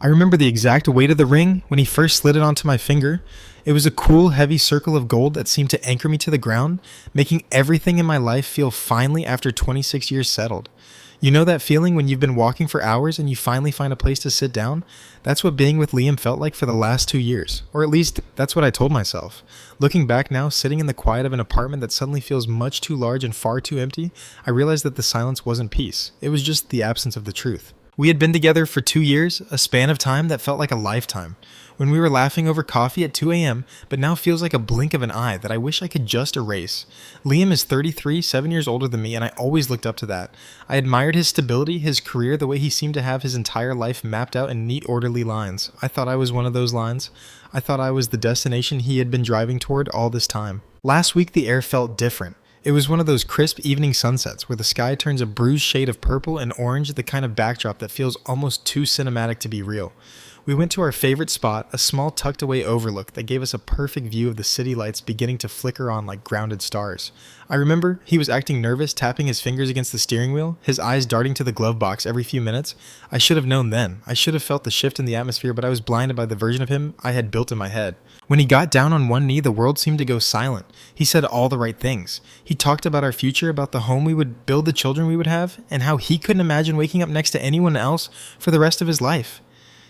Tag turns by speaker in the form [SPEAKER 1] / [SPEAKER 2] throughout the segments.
[SPEAKER 1] I remember the exact weight of the ring when he first slid it onto my finger. It was a cool, heavy circle of gold that seemed to anchor me to the ground, making everything in my life feel finally after 26 years settled. You know that feeling when you've been walking for hours and you finally find a place to sit down? That's what being with Liam felt like for the last 2 years. Or at least, that's what I told myself. Looking back now, sitting in the quiet of an apartment that suddenly feels much too large and far too empty, I realized that the silence wasn't peace. It was just the absence of the truth. We had been together for 2 years, a span of time that felt like a lifetime. When we were laughing over coffee at 2 a.m., but now feels like a blink of an eye that I wish I could just erase. Liam is 33, 7 years older than me, and I always looked up to that. I admired his stability, his career, the way he seemed to have his entire life mapped out in neat, orderly lines. I thought I was one of those lines. I thought I was the destination he had been driving toward all this time. Last week, the air felt different. It was one of those crisp evening sunsets where the sky turns a bruised shade of purple and orange, the kind of backdrop that feels almost too cinematic to be real. We went to our favorite spot, a small tucked away overlook that gave us a perfect view of the city lights beginning to flicker on like grounded stars. I remember he was acting nervous, tapping his fingers against the steering wheel, his eyes darting to the glove box every few minutes. I should have known then. I should have felt the shift in the atmosphere, but I was blinded by the version of him I had built in my head. When he got down on one knee, the world seemed to go silent. He said all the right things. He talked about our future, about the home we would build, the children we would have, and how he couldn't imagine waking up next to anyone else for the rest of his life.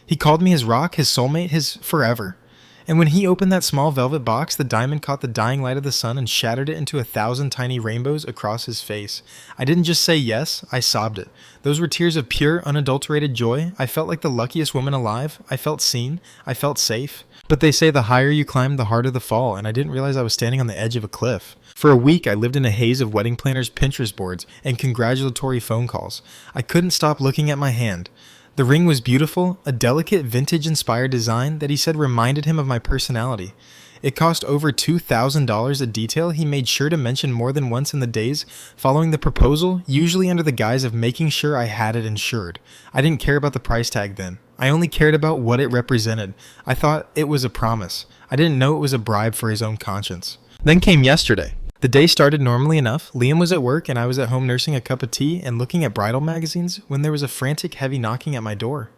[SPEAKER 1] He called me his rock, his soulmate, his forever. And when he opened that small velvet box, the diamond caught the dying light of the sun and shattered it into 1,000 tiny rainbows across his face. I didn't just say yes, I sobbed it. Those were tears of pure, unadulterated joy. I felt like the luckiest woman alive. I felt seen. I felt safe. But they say the higher you climb, the harder the fall, and I didn't realize I was standing on the edge of a cliff. For a week, I lived in a haze of wedding planners' Pinterest boards and congratulatory phone calls. I couldn't stop looking at my hand. The ring was beautiful, a delicate vintage-inspired design that he said reminded him of my personality. It cost over $2,000 a detail he made sure to mention more than once in the days following the proposal, usually under the guise of making sure I had it insured. I didn't care about the price tag then. I only cared about what it represented. I thought it was a promise. I didn't know it was a bribe for his own conscience. Then came yesterday. The day started normally enough. Liam was at work and I was at home nursing a cup of tea and looking at bridal magazines when there was a frantic, heavy knocking at my door.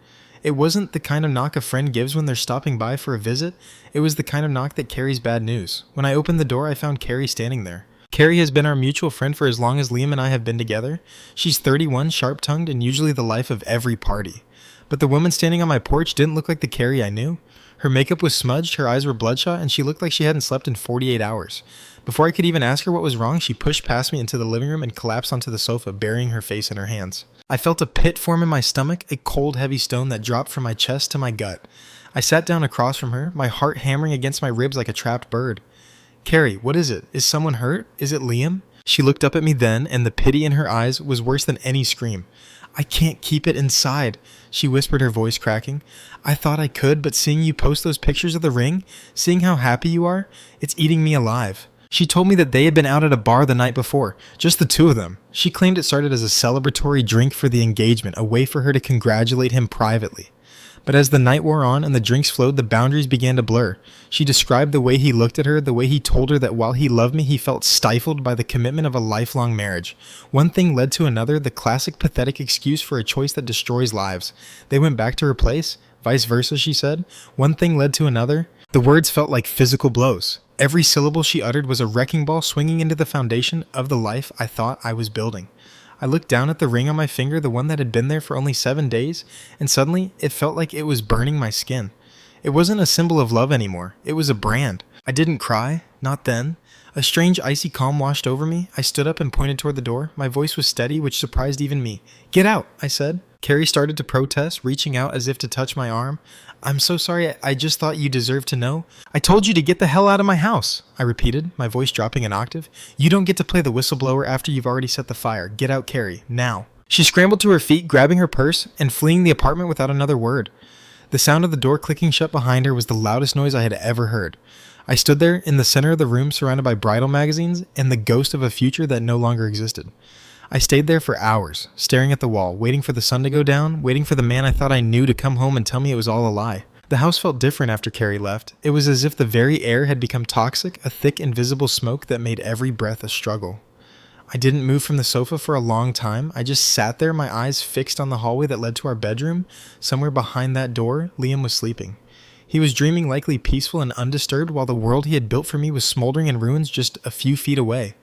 [SPEAKER 1] It wasn't the kind of knock a friend gives when they're stopping by for a visit. It was the kind of knock that carries bad news. When I opened the door, I found Carrie standing there. Carrie has been our mutual friend for as long as Liam and I have been together. She's 31, sharp-tongued, and usually the life of every party. But the woman standing on my porch didn't look like the Carrie I knew. Her makeup was smudged, her eyes were bloodshot, and she looked like she hadn't slept in 48 hours. Before I could even ask her what was wrong, she pushed past me into the living room and collapsed onto the sofa, burying her face in her hands. I felt a pit form in my stomach, a cold, heavy stone that dropped from my chest to my gut. I sat down across from her, my heart hammering against my ribs like a trapped bird. "Carrie, what is it? Is someone hurt? Is it Liam?" She looked up at me then, and the pity in her eyes was worse than any scream. "I can't keep it inside," she whispered, her voice cracking. "I thought I could, but seeing you post those pictures of the ring, seeing how happy you are, it's eating me alive." She told me that they had been out at a bar the night before, just the two of them. She claimed it started as a celebratory drink for the engagement, a way for her to congratulate him privately. But as the night wore on and the drinks flowed, the boundaries began to blur. She described the way he looked at her, the way he told her that while he loved me, he felt stifled by the commitment of a lifelong marriage. One thing led to another, the classic pathetic excuse for a choice that destroys lives. They went back to her place, vice versa, she said. One thing led to another. The words felt like physical blows. Every syllable she uttered was a wrecking ball swinging into the foundation of the life I thought I was building. I looked down at the ring on my finger, the one that had been there for only 7 days, and suddenly it felt like it was burning my skin. It wasn't a symbol of love anymore. It was a brand. I didn't cry, not then. A strange icy calm washed over me. I stood up and pointed toward the door. My voice was steady, which surprised even me. "Get out," I said. Carrie started to protest, reaching out as if to touch my arm. "I'm so sorry, I just thought you deserved to know." "I told you to get the hell out of my house," I repeated, my voice dropping an octave. "You don't get to play the whistleblower after you've already set the fire. Get out, Carrie, now." She scrambled to her feet, grabbing her purse and fleeing the apartment without another word. The sound of the door clicking shut behind her was the loudest noise I had ever heard. I stood there in the center of the room surrounded by bridal magazines and the ghost of a future that no longer existed. I stayed there for hours, staring at the wall, waiting for the sun to go down, waiting for the man I thought I knew to come home and tell me it was all a lie. The house felt different after Carrie left. It was as if the very air had become toxic, a thick, invisible smoke that made every breath a struggle. I didn't move from the sofa for a long time. I just sat there, my eyes fixed on the hallway that led to our bedroom. Somewhere behind that door, Liam was sleeping. He was dreaming, likely peaceful and undisturbed, while the world he had built for me was smoldering in ruins just a few feet away.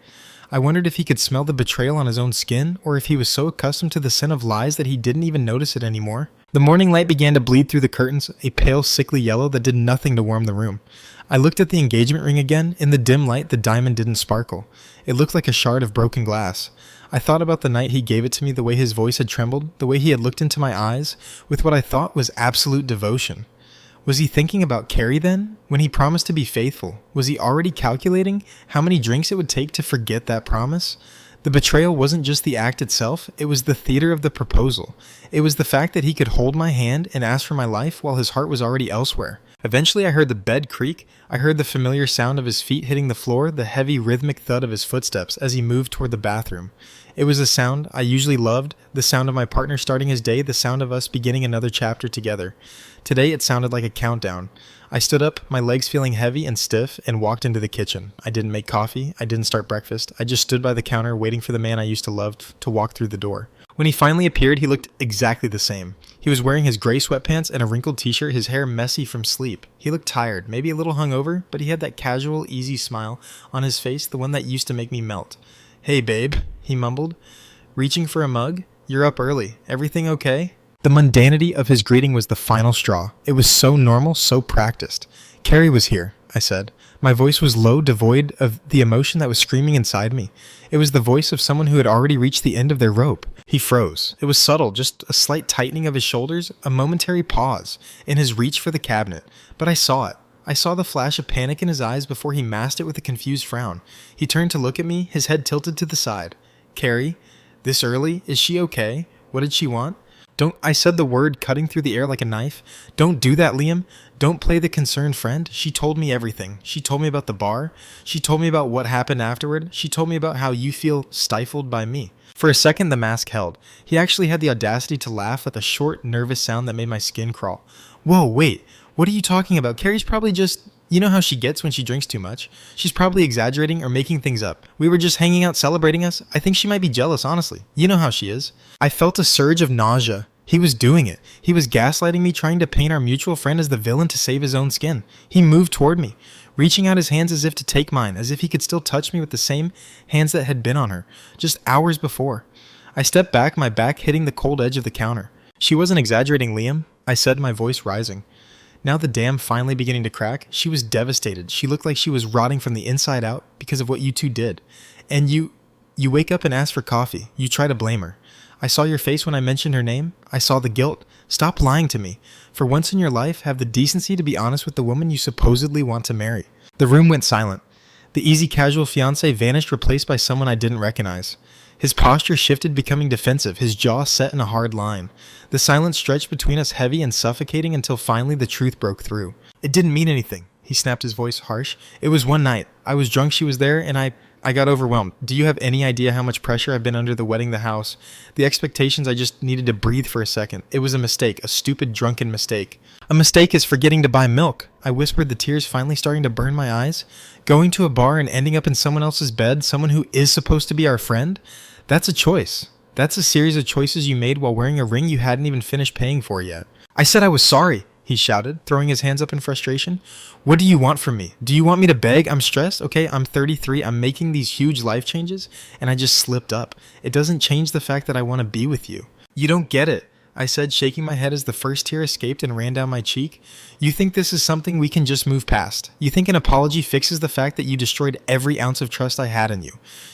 [SPEAKER 1] I wondered if he could smell the betrayal on his own skin, or if he was so accustomed to the scent of lies that he didn't even notice it anymore. The morning light began to bleed through the curtains, a pale, sickly yellow that did nothing to warm the room. I looked at the engagement ring again. In the dim light, the diamond didn't sparkle. It looked like a shard of broken glass. I thought about the night he gave it to me, the way his voice had trembled, the way he had looked into my eyes, with what I thought was absolute devotion. Was he thinking about Carrie then? When he promised to be faithful, was he already calculating how many drinks it would take to forget that promise? The betrayal wasn't just the act itself, it was the theater of the proposal. It was the fact that he could hold my hand and ask for my life while his heart was already elsewhere. Eventually I heard the bed creak. I heard the familiar sound of his feet hitting the floor, the heavy rhythmic thud of his footsteps as he moved toward the bathroom. It was a sound I usually loved, the sound of my partner starting his day, the sound of us beginning another chapter together. Today it sounded like a countdown. I stood up, my legs feeling heavy and stiff, and walked into the kitchen. I didn't make coffee, I didn't start breakfast, I just stood by the counter waiting for the man I used to love to walk through the door. When he finally appeared, he looked exactly the same. He was wearing his gray sweatpants and a wrinkled t-shirt, his hair messy from sleep. He looked tired, maybe a little hungover, but he had that casual, easy smile on his face, the one that used to make me melt. "Hey babe," he mumbled, reaching for a mug. "You're up early. Everything okay?" The mundanity of his greeting was the final straw. It was so normal, so practiced. "Carrie was here," I said. My voice was low, devoid of the emotion that was screaming inside me. It was the voice of someone who had already reached the end of their rope. He froze. It was subtle, just a slight tightening of his shoulders, a momentary pause in his reach for the cabinet. But I saw it. I saw the flash of panic in his eyes before he masked it with a confused frown. He turned to look at me, his head tilted to the side. "Carrie, this early? Is she okay? What did she want?" "Don't," I said, the word cutting through the air like a knife. "Don't do that, Liam. Don't play the concerned friend. She told me everything. She told me about the bar. She told me about what happened afterward. She told me about how you feel stifled by me." For a second, the mask held. He actually had the audacity to laugh with a short, nervous sound that made my skin crawl. "Whoa, wait. What are you talking about? Carrie's probably just... You know how she gets when she drinks too much. She's probably exaggerating or making things up. We were just hanging out celebrating us. I think she might be jealous, honestly. You know how she is." I felt a surge of nausea. He was doing it. He was gaslighting me, trying to paint our mutual friend as the villain to save his own skin. He moved toward me, reaching out his hands as if to take mine, as if he could still touch me with the same hands that had been on her, just hours before. I stepped back, my back hitting the cold edge of the counter. "She wasn't exaggerating, Liam," I said, my voice rising. Now the dam finally beginning to crack, she was devastated. She looked like she was rotting from the inside out because of what you two did. And you wake up and ask for coffee. You try to blame her. I saw your face when I mentioned her name. I saw the guilt. Stop lying to me. For once in your life, have the decency to be honest with the woman you supposedly want to marry. The room went silent. The easy, casual fiancé vanished, replaced by someone I didn't recognize. His posture shifted, becoming defensive, his jaw set in a hard line. The silence stretched between us, heavy and suffocating, until finally the truth broke through. "It didn't mean anything," he snapped, his voice harsh. "It was one night. I was drunk, she was there, and I got overwhelmed. Do you have any idea how much pressure I've been under the wedding, the house? The expectations, I just needed to breathe for a second. It was a mistake, a stupid, drunken mistake." "A mistake is forgetting to buy milk," I whispered, the tears finally starting to burn my eyes. "Going to a bar and ending up in someone else's bed, someone who is supposed to be our friend? That's a choice. That's a series of choices you made while wearing a ring you hadn't even finished paying for yet." "I said I was sorry," he shouted, throwing his hands up in frustration. "What do you want from me? Do you want me to beg? I'm stressed, okay? I'm 33, I'm making these huge life changes, and I just slipped up. It doesn't change the fact that I want to be with you." "You don't get it," I said, shaking my head as the first tear escaped and ran down my cheek. "You think this is something we can just move past. You think an apology fixes the fact that you destroyed every ounce of trust I had in you.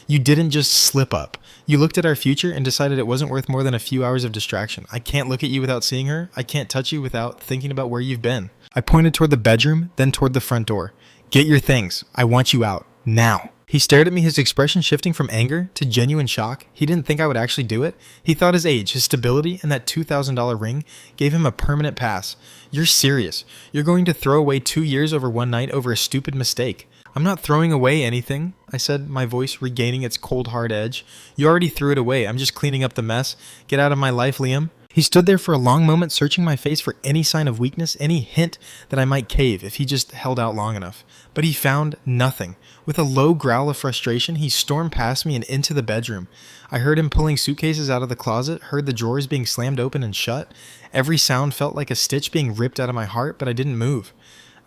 [SPEAKER 1] You didn't just slip up. You looked at our future and decided it wasn't worth more than a few hours of distraction. I can't look at you without seeing her. I can't touch you without thinking about where you've been." I pointed toward the bedroom, then toward the front door. "Get your things. I want you out. Now." He stared at me, his expression shifting from anger to genuine shock. He didn't think I would actually do it. He thought his age, his stability, and that $2,000 ring gave him a permanent pass. "You're serious. You're going to throw away 2 years over one night over a stupid mistake." "I'm not throwing away anything," I said, my voice regaining its cold, hard edge. "You already threw it away. I'm just cleaning up the mess. Get out of my life, Liam." He stood there for a long moment, searching my face for any sign of weakness, any hint that I might cave if he just held out long enough. But he found nothing. With a low growl of frustration, he stormed past me and into the bedroom. I heard him pulling suitcases out of the closet, heard the drawers being slammed open and shut. Every sound felt like a stitch being ripped out of my heart, but I didn't move.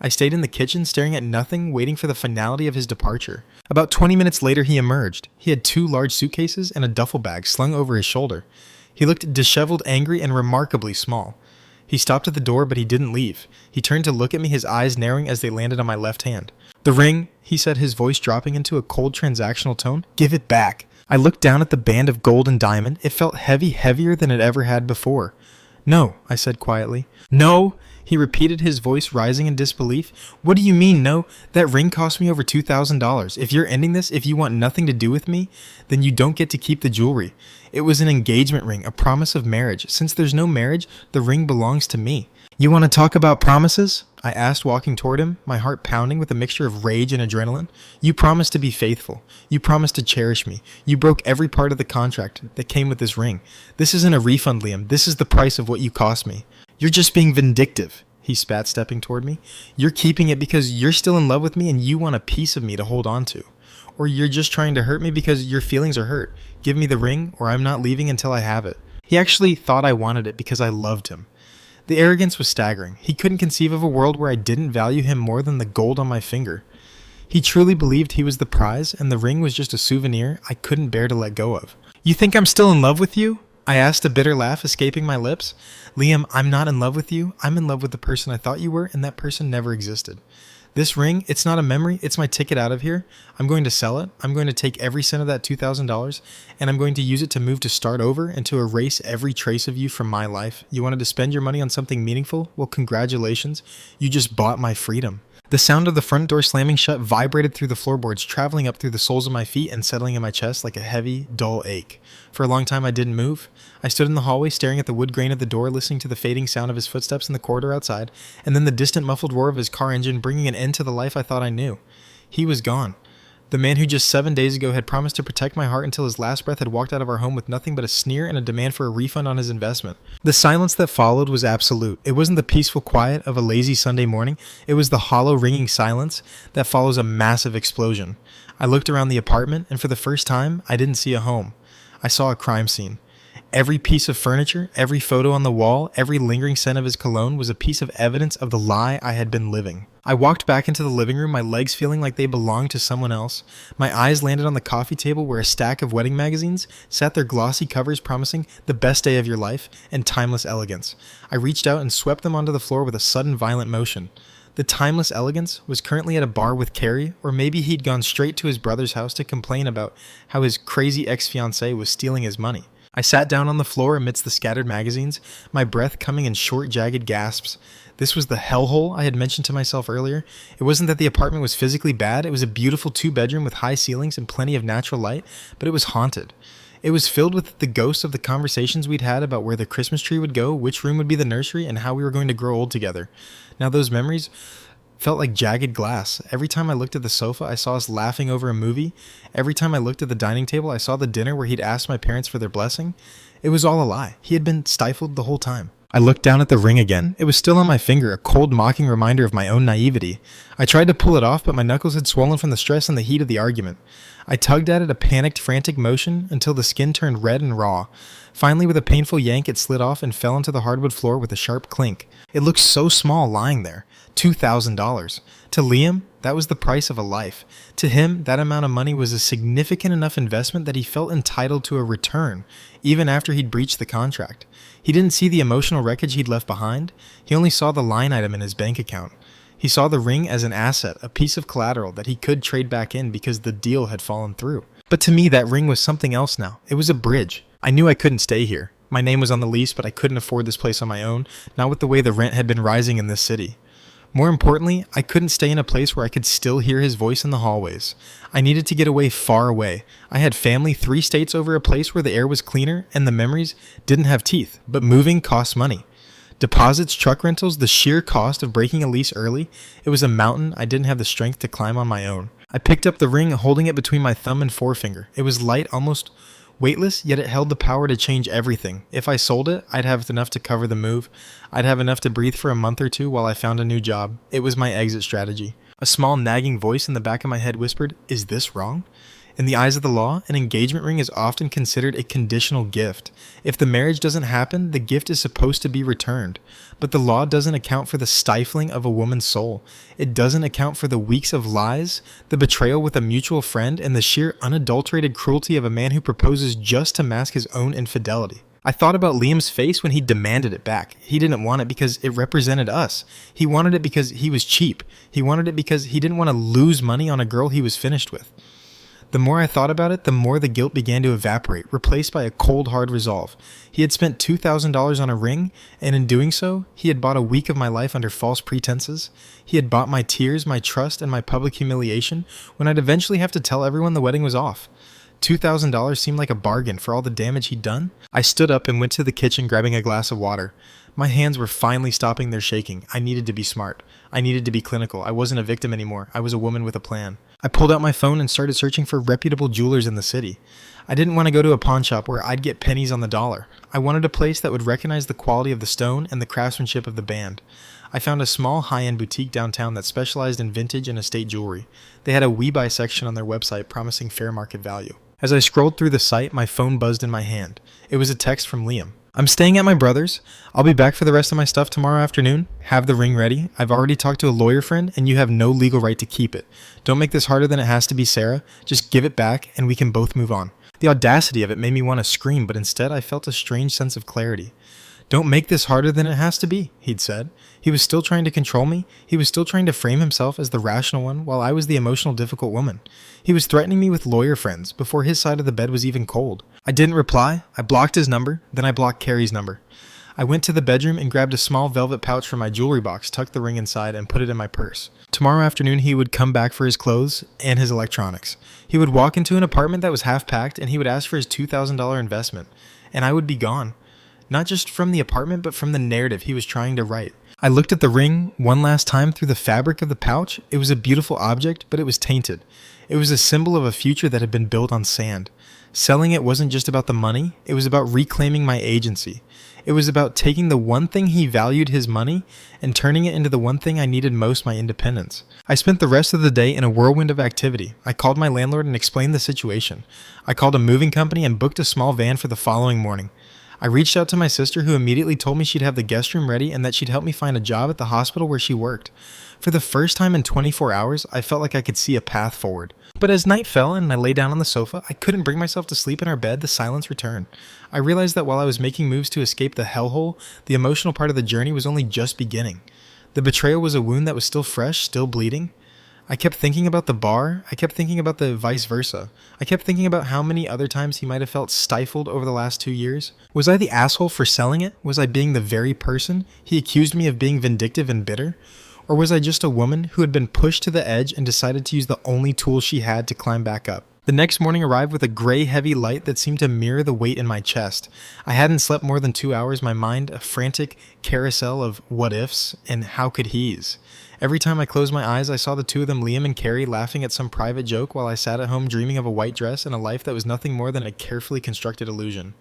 [SPEAKER 1] I stayed in the kitchen, staring at nothing, waiting for the finality of his departure. About 20 minutes later, he emerged. He had 2 large suitcases and a duffel bag slung over his shoulder. He looked disheveled, angry, and remarkably small. He stopped at the door, but he didn't leave. He turned to look at me, his eyes narrowing as they landed on my left hand. "The ring," he said, his voice dropping into a cold transactional tone. "Give it back." I looked down at the band of gold and diamond. It felt heavy, heavier than it ever had before. "No," I said quietly. "No," he repeated, his voice rising in disbelief. "What do you mean, no? That ring cost me over $2,000. If you're ending this, if you want nothing to do with me, then you don't get to keep the jewelry. It was an engagement ring, a promise of marriage. Since there's no marriage, the ring belongs to me." "You want to talk about promises?" I asked, walking toward him, my heart pounding with a mixture of rage and adrenaline. "You promised to be faithful. You promised to cherish me. You broke every part of the contract that came with this ring. This isn't a refund, Liam. This is the price of what you cost me." "You're just being vindictive," he spat, stepping toward me. "You're keeping it because you're still in love with me and you want a piece of me to hold on to. Or you're just trying to hurt me because your feelings are hurt. Give me the ring or I'm not leaving until I have it." He actually thought I wanted it because I loved him. The arrogance was staggering. He couldn't conceive of a world where I didn't value him more than the gold on my finger. He truly believed he was the prize and the ring was just a souvenir I couldn't bear to let go of. "You think I'm still in love with you?" I asked, a bitter laugh escaping my lips. "Liam, I'm not in love with you. I'm in love with the person I thought you were, and that person never existed. This ring, it's not a memory, it's my ticket out of here. I'm going to sell it. I'm going to take every cent of that $2,000, and I'm going to use it to move to start over and to erase every trace of you from my life. You wanted to spend your money on something meaningful? Well, congratulations. You just bought my freedom." The sound of the front door slamming shut vibrated through the floorboards, traveling up through the soles of my feet and settling in my chest like a heavy, dull ache. For a long time, I didn't move. I stood in the hallway, staring at the wood grain of the door, listening to the fading sound of his footsteps in the corridor outside, and then the distant muffled roar of his car engine bringing an end to the life I thought I knew. He was gone. The man who just 7 days ago had promised to protect my heart until his last breath had walked out of our home with nothing but a sneer and a demand for a refund on his investment. The silence that followed was absolute. It wasn't the peaceful quiet of a lazy Sunday morning. It was the hollow, ringing silence that follows a massive explosion. I looked around the apartment, and for the first time, I didn't see a home. I saw a crime scene. Every piece of furniture, every photo on the wall, every lingering scent of his cologne was a piece of evidence of the lie I had been living. I walked back into the living room, my legs feeling like they belonged to someone else. My eyes landed on the coffee table where a stack of wedding magazines sat their glossy covers promising the best day of your life and timeless elegance. I reached out and swept them onto the floor with a sudden violent motion. The timeless elegance was currently at a bar with Carrie, or maybe he'd gone straight to his brother's house to complain about how his crazy ex-fiancé was stealing his money. I sat down on the floor amidst the scattered magazines, my breath coming in short, jagged gasps. This was the hellhole I had mentioned to myself earlier. It wasn't that the apartment was physically bad. It was a beautiful 2-bedroom with high ceilings and plenty of natural light, but it was haunted. It was filled with the ghosts of the conversations we'd had about where the Christmas tree would go, which room would be the nursery, and how we were going to grow old together. Now those memories felt like jagged glass. Every time I looked at the sofa, I saw us laughing over a movie. Every time I looked at the dining table, I saw the dinner where he'd asked my parents for their blessing. It was all a lie. He had been stifled the whole time. I looked down at the ring again. It was still on my finger, a cold, mocking reminder of my own naivety. I tried to pull it off, but my knuckles had swollen from the stress and the heat of the argument. I tugged at it, a panicked, frantic motion, until the skin turned red and raw. Finally, with a painful yank, it slid off and fell into the hardwood floor with a sharp clink. It looked so small lying there. $2,000. To Liam, that was the price of a life. To him, that amount of money was a significant enough investment that he felt entitled to a return, even after he'd breached the contract. He didn't see the emotional wreckage he'd left behind. He only saw the line item in his bank account. He saw the ring as an asset, a piece of collateral that he could trade back in because the deal had fallen through. But to me, that ring was something else now. It was a bridge. I knew I couldn't stay here. My name was on the lease, but I couldn't afford this place on my own, not with the way the rent had been rising in this city. More importantly, I couldn't stay in a place where I could still hear his voice in the hallways. I needed to get away, far away. I had family 3 states over, a place where the air was cleaner and the memories didn't have teeth, but moving costs money. Deposits, truck rentals, the sheer cost of breaking a lease early. It was a mountain I didn't have the strength to climb on my own. I picked up the ring, holding it between my thumb and forefinger. It was light, almost Weightless, yet it held the power to change everything. If I sold it, I'd have enough to cover the move. I'd have enough to breathe for a month or two while I found a new job. It was my exit strategy. A small nagging voice in the back of my head whispered, "Is this wrong?" In the eyes of the law, an engagement ring is often considered a conditional gift. If the marriage doesn't happen, the gift is supposed to be returned. But the law doesn't account for the stifling of a woman's soul. It doesn't account for the weeks of lies, the betrayal with a mutual friend, and the sheer unadulterated cruelty of a man who proposes just to mask his own infidelity. I thought about Liam's face when he demanded it back. He didn't want it because it represented us. He wanted it because he was cheap. He wanted it because he didn't want to lose money on a girl he was finished with. The more I thought about it, the more the guilt began to evaporate, replaced by a cold, hard resolve. He had spent $2,000 on a ring, and in doing so, he had bought a week of my life under false pretenses. He had bought my tears, my trust, and my public humiliation when I'd eventually have to tell everyone the wedding was off. $2,000 seemed like a bargain for all the damage he'd done. I stood up and went to the kitchen grabbing a glass of water. My hands were finally stopping their shaking. I needed to be smart. I needed to be clinical. I wasn't a victim anymore. I was a woman with a plan. I pulled out my phone and started searching for reputable jewelers in the city. I didn't want to go to a pawn shop where I'd get pennies on the dollar. I wanted a place that would recognize the quality of the stone and the craftsmanship of the band. I found a small high-end boutique downtown that specialized in vintage and estate jewelry. They had a We Buy section on their website promising fair market value. As I scrolled through the site, my phone buzzed in my hand. It was a text from Liam. "I'm staying at my brother's. I'll be back for the rest of my stuff tomorrow afternoon. Have the ring ready. I've already talked to a lawyer friend, and you have no legal right to keep it. Don't make this harder than it has to be, Sarah. Just give it back, and we can both move on." The audacity of it made me want to scream, but instead I felt a strange sense of clarity. "Don't make this harder than it has to be," he'd said. He was still trying to control me. He was still trying to frame himself as the rational one while I was the emotional, difficult woman. He was threatening me with lawyer friends before his side of the bed was even cold. I didn't reply. I blocked his number. Then I blocked Carrie's number. I went to the bedroom and grabbed a small velvet pouch from my jewelry box, tucked the ring inside, and put it in my purse. Tomorrow afternoon, he would come back for his clothes and his electronics. He would walk into an apartment that was half packed, and he would ask for his $2,000 investment. And I would be gone. Not just from the apartment, but from the narrative he was trying to write. I looked at the ring one last time through the fabric of the pouch. It was a beautiful object, but it was tainted. It was a symbol of a future that had been built on sand. Selling it wasn't just about the money, it was about reclaiming my agency. It was about taking the one thing he valued, his money, and turning it into the one thing I needed most, my independence. I spent the rest of the day in a whirlwind of activity. I called my landlord and explained the situation. I called a moving company and booked a small van for the following morning. I reached out to my sister, who immediately told me she'd have the guest room ready and that she'd help me find a job at the hospital where she worked. For the first time in 24 hours, I felt like I could see a path forward. But as night fell and I lay down on the sofa, I couldn't bring myself to sleep in our bed. The silence returned. I realized that while I was making moves to escape the hellhole, the emotional part of the journey was only just beginning. The betrayal was a wound that was still fresh, still bleeding. I kept thinking about the bar. I kept thinking about the vice versa. I kept thinking about how many other times he might have felt stifled over the last 2 years. Was I the asshole for selling it? Was I being the very person he accused me of being vindictive and bitter? Or was I just a woman who had been pushed to the edge and decided to use the only tool she had to climb back up? The next morning arrived with a gray, heavy light that seemed to mirror the weight in my chest. I hadn't slept more than 2 hours, my mind a frantic carousel of what-ifs and how could he's. Every time I closed my eyes, I saw the two of them, Liam and Carrie, laughing at some private joke while I sat at home dreaming of a white dress and a life that was nothing more than a carefully constructed illusion.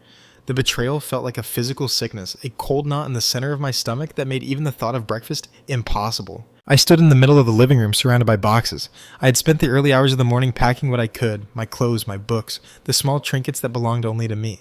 [SPEAKER 1] The betrayal felt like a physical sickness, a cold knot in the center of my stomach that made even the thought of breakfast impossible. I stood in the middle of the living room surrounded by boxes. I had spent the early hours of the morning packing what I could, my clothes, my books, the small trinkets that belonged only to me.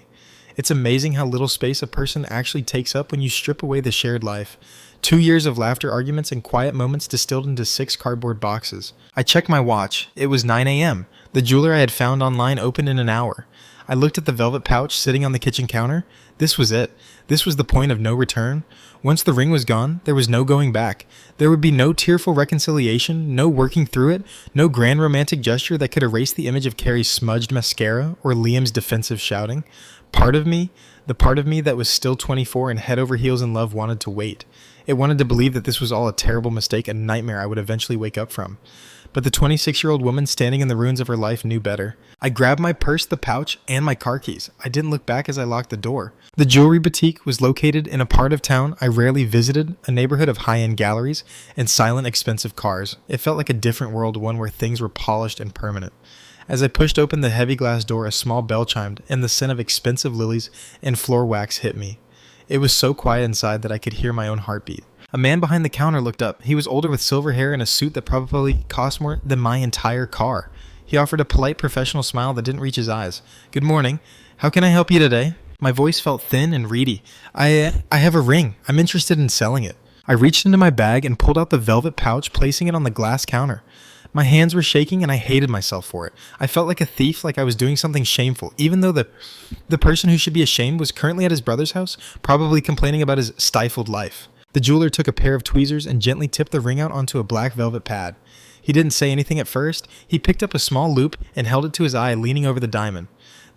[SPEAKER 1] It's amazing how little space a person actually takes up when you strip away the shared life. 2 years of laughter, arguments, and quiet moments distilled into 6 cardboard boxes. I checked my watch. It was 9 a.m. The jeweler I had found online opened in an hour. I looked at the velvet pouch sitting on the kitchen counter. This was it. This was the point of no return. Once the ring was gone, there was no going back. There would be no tearful reconciliation, no working through it, no grand romantic gesture that could erase the image of Carrie's smudged mascara or Liam's defensive shouting. The part of me that was still 24 and head over heels in love wanted to wait. It wanted to believe that this was all a terrible mistake, a nightmare I would eventually wake up from. But the 26-year-old woman standing in the ruins of her life knew better. I grabbed my purse, the pouch, and my car keys. I didn't look back as I locked the door. The jewelry boutique was located in a part of town I rarely visited, a neighborhood of high-end galleries and silent, expensive cars. It felt like a different world, one where things were polished and permanent. As I pushed open the heavy glass door, a small bell chimed, and the scent of expensive lilies and floor wax hit me. It was so quiet inside that I could hear my own heartbeat. A man behind the counter looked up. He was older with silver hair and a suit that probably cost more than my entire car. He offered a polite professional smile that didn't reach his eyes. "Good morning. How can I help you today?" My voice felt thin and reedy. I have a ring. I'm interested in selling it." I reached into my bag and pulled out the velvet pouch, placing it on the glass counter. My hands were shaking and I hated myself for it. I felt like a thief, like I was doing something shameful, even though the person who should be ashamed was currently at his brother's house, probably complaining about his stifled life. The jeweler took a pair of tweezers and gently tipped the ring out onto a black velvet pad. He didn't say anything at first. He picked up a small loop and held it to his eye, leaning over the diamond.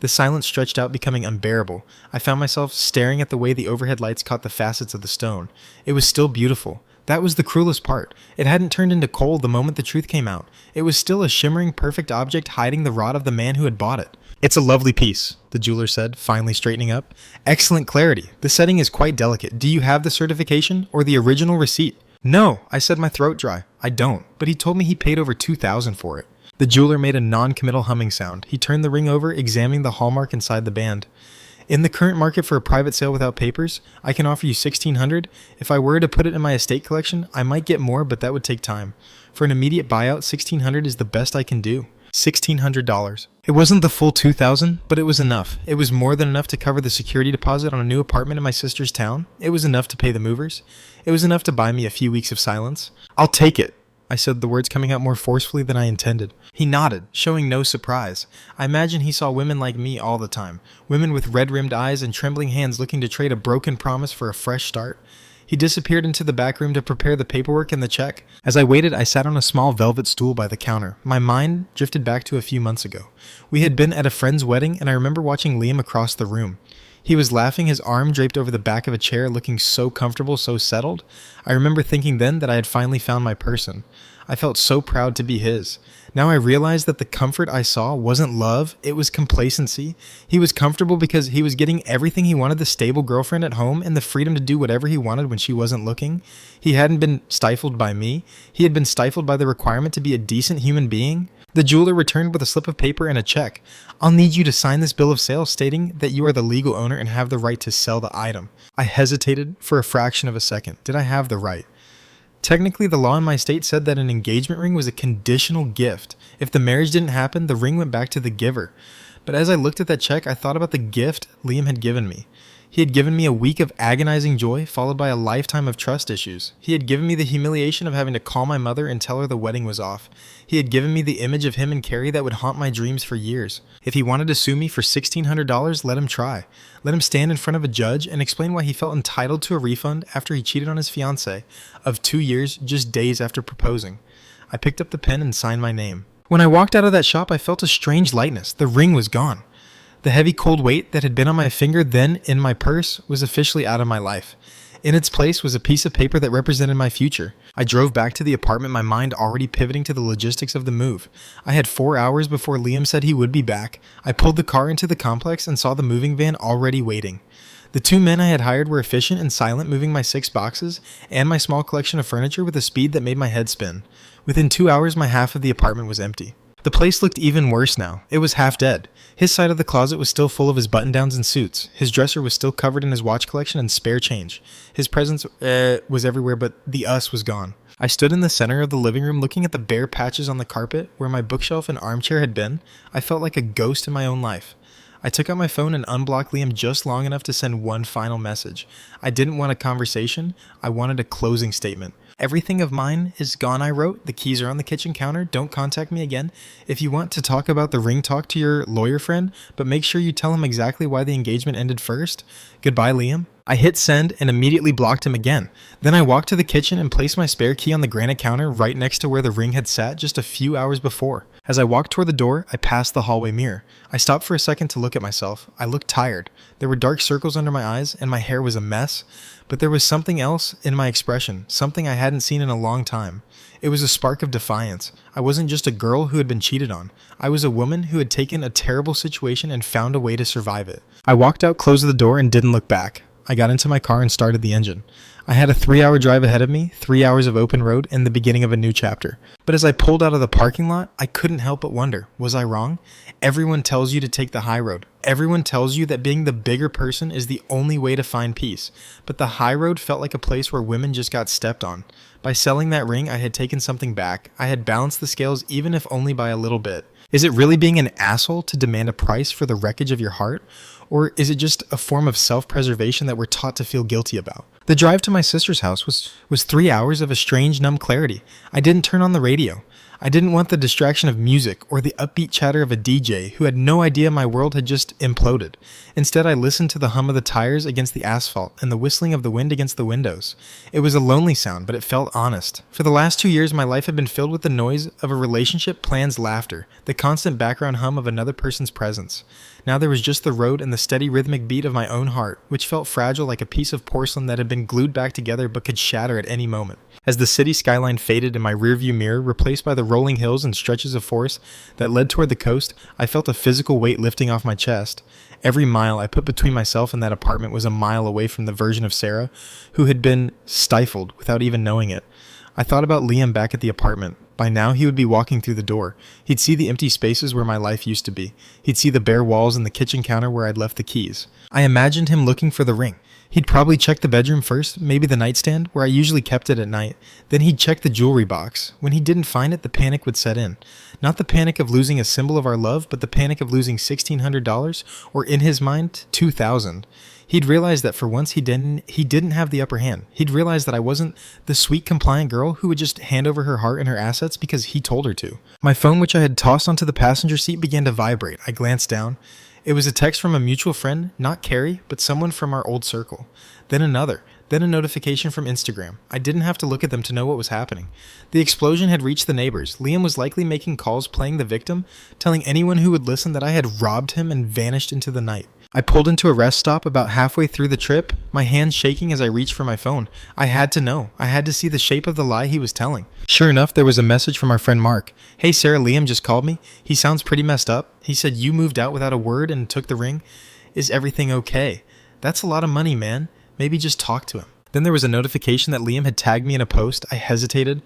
[SPEAKER 1] The silence stretched out, becoming unbearable. I found myself staring at the way the overhead lights caught the facets of the stone. It was still beautiful. That was the cruelest part. It hadn't turned into coal the moment the truth came out. It was still a shimmering, perfect object hiding the rot of the man who had bought it. "It's a lovely piece," the jeweler said, finally straightening up. "Excellent clarity. The setting is quite delicate. Do you have the certification or the original receipt?" "No," I said, my throat dry. "I don't, but he told me he paid over $2,000 for it." The jeweler made a non-committal humming sound. He turned the ring over, examining the hallmark inside the band. "In the current market for a private sale without papers, I can offer you $1,600. If I were to put it in my estate collection, I might get more, but that would take time. For an immediate buyout, $1,600 is the best I can do." $1,600. It wasn't the full $2,000, but it was enough. It was more than enough to cover the security deposit on a new apartment in my sister's town. It was enough to pay the movers. It was enough to buy me a few weeks of silence. "I'll take it," I said, the words coming out more forcefully than I intended. He nodded, showing no surprise. I imagine he saw women like me all the time. Women with red-rimmed eyes and trembling hands looking to trade a broken promise for a fresh start. He disappeared into the back room to prepare the paperwork and the check. As I waited, I sat on a small velvet stool by the counter. My mind drifted back to a few months ago. We had been at a friend's wedding, and I remember watching Liam across the room. He was laughing, his arm draped over the back of a chair, looking so comfortable, so settled. I remember thinking then that I had finally found my person. I felt so proud to be his. Now I realized that the comfort I saw wasn't love, it was complacency. He was comfortable because he was getting everything he wanted: the stable girlfriend at home and the freedom to do whatever he wanted when she wasn't looking. He hadn't been stifled by me. He had been stifled by the requirement to be a decent human being. The jeweler returned with a slip of paper and a check. "I'll need you to sign this bill of sale stating that you are the legal owner and have the right to sell the item." I hesitated for a fraction of a second. Did I have the right? Technically, the law in my state said that an engagement ring was a conditional gift. If the marriage didn't happen, the ring went back to the giver. But as I looked at that check, I thought about the gift Liam had given me. He had given me a week of agonizing joy, followed by a lifetime of trust issues. He had given me the humiliation of having to call my mother and tell her the wedding was off. He had given me the image of him and Carrie that would haunt my dreams for years. If he wanted to sue me for $1,600, let him try. Let him stand in front of a judge and explain why he felt entitled to a refund after he cheated on his fiancé of 2 years, just days after proposing. I picked up the pen and signed my name. When I walked out of that shop, I felt a strange lightness. The ring was gone. The heavy cold weight that had been on my finger, then in my purse, was officially out of my life. In its place was a piece of paper that represented my future. I drove back to the apartment, my mind already pivoting to the logistics of the move. I had 4 hours before Liam said he would be back. I pulled the car into the complex and saw the moving van already waiting. The 2 men I had hired were efficient and silent, moving my 6 boxes and my small collection of furniture with a speed that made my head spin. Within 2 hours, my half of the apartment was empty. The place looked even worse now. It was half dead. His side of the closet was still full of his button-downs and suits. His dresser was still covered in his watch collection and spare change. His presence was everywhere, but the us was gone. I stood in the center of the living room looking at the bare patches on the carpet where my bookshelf and armchair had been. I felt like a ghost in my own life. I took out my phone and unblocked Liam just long enough to send one final message. I didn't want a conversation. I wanted a closing statement. "Everything of mine is gone," I wrote. "The keys are on the kitchen counter. Don't contact me again. If you want to talk about the ring, talk to your lawyer friend, but make sure you tell him exactly why the engagement ended first. Goodbye, Liam." I hit send and immediately blocked him again. Then I walked to the kitchen and placed my spare key on the granite counter right next to where the ring had sat just a few hours before. As I walked toward the door, I passed the hallway mirror. I stopped for a second to look at myself. I looked tired. There were dark circles under my eyes and my hair was a mess. But there was something else in my expression, something I hadn't seen in a long time. It was a spark of defiance. I wasn't just a girl who had been cheated on. I was a woman who had taken a terrible situation and found a way to survive it. I walked out, closed the door, and didn't look back. I got into my car and started the engine. I had a 3-hour drive ahead of me, 3 hours of open road, and the beginning of a new chapter. But as I pulled out of the parking lot, I couldn't help but wonder, was I wrong? Everyone tells you to take the high road. Everyone tells you that being the bigger person is the only way to find peace. But the high road felt like a place where women just got stepped on. By selling that ring, I had taken something back. I had balanced the scales, even if only by a little bit. Is it really being an asshole to demand a price for the wreckage of your heart? Or is it just a form of self-preservation that we're taught to feel guilty about? The drive to my sister's house was 3 hours of a strange, numb clarity. I didn't turn on the radio. I didn't want the distraction of music or the upbeat chatter of a DJ who had no idea my world had just imploded. Instead, I listened to the hum of the tires against the asphalt and the whistling of the wind against the windows. It was a lonely sound, but it felt honest. For the last 2 years, my life had been filled with the noise of a relationship plan's laughter, the constant background hum of another person's presence. Now there was just the road and the steady rhythmic beat of my own heart, which felt fragile like a piece of porcelain that had been glued back together but could shatter at any moment. As the city skyline faded in my rearview mirror, replaced by the rolling hills and stretches of forest that led toward the coast, I felt a physical weight lifting off my chest. Every mile I put between myself and that apartment was a mile away from the version of Sarah who had been stifled without even knowing it. I thought about Liam back at the apartment. By now, he would be walking through the door. He'd see the empty spaces where my life used to be. He'd see the bare walls and the kitchen counter where I'd left the keys. I imagined him looking for the ring. He'd probably check the bedroom first, maybe the nightstand, where I usually kept it at night. Then he'd check the jewelry box. When he didn't find it, the panic would set in. Not the panic of losing a symbol of our love, but the panic of losing $1,600, or in his mind, $2,000. He'd realize that for once he didn't have the upper hand. He'd realize that I wasn't the sweet, compliant girl who would just hand over her heart and her assets because he told her to. My phone, which I had tossed onto the passenger seat, began to vibrate. I glanced down. It was a text from a mutual friend, not Carrie, but someone from our old circle. Then another. Then a notification from Instagram. I didn't have to look at them to know what was happening. The explosion had reached the neighbors. Liam was likely making calls playing the victim, telling anyone who would listen that I had robbed him and vanished into the night. I pulled into a rest stop about halfway through the trip, my hands shaking as I reached for my phone. I had to know. I had to see the shape of the lie he was telling. Sure enough, there was a message from our friend Mark. "Hey Sarah, Liam just called me. He sounds pretty messed up. He said you moved out without a word and took the ring. Is everything okay? That's a lot of money, man. Maybe just talk to him." Then there was a notification that Liam had tagged me in a post. I hesitated,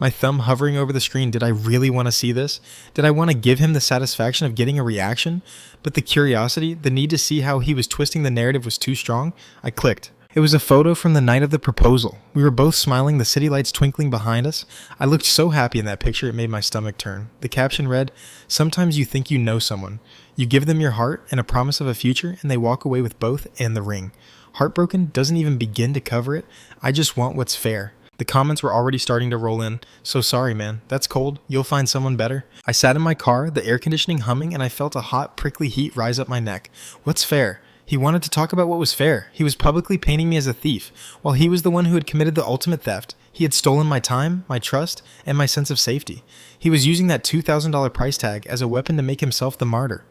[SPEAKER 1] my thumb hovering over the screen. Did I really want to see this? Did I want to give him the satisfaction of getting a reaction? But the curiosity, the need to see how he was twisting the narrative was too strong. I clicked. It was a photo from the night of the proposal. We were both smiling, the city lights twinkling behind us. I looked so happy in that picture it made my stomach turn. The caption read, "Sometimes you think you know someone. You give them your heart and a promise of a future, and they walk away with both and the ring. Heartbroken doesn't even begin to cover it. I just want what's fair." The comments were already starting to roll in. "So sorry, man. That's cold. You'll find someone better." I sat in my car, the air conditioning humming, and I felt a hot, prickly heat rise up my neck. What's fair? He wanted to talk about what was fair. He was publicly painting me as a thief, while he was the one who had committed the ultimate theft. He had stolen my time, my trust, and my sense of safety. He was using that $2,000 price tag as a weapon to make himself the martyr.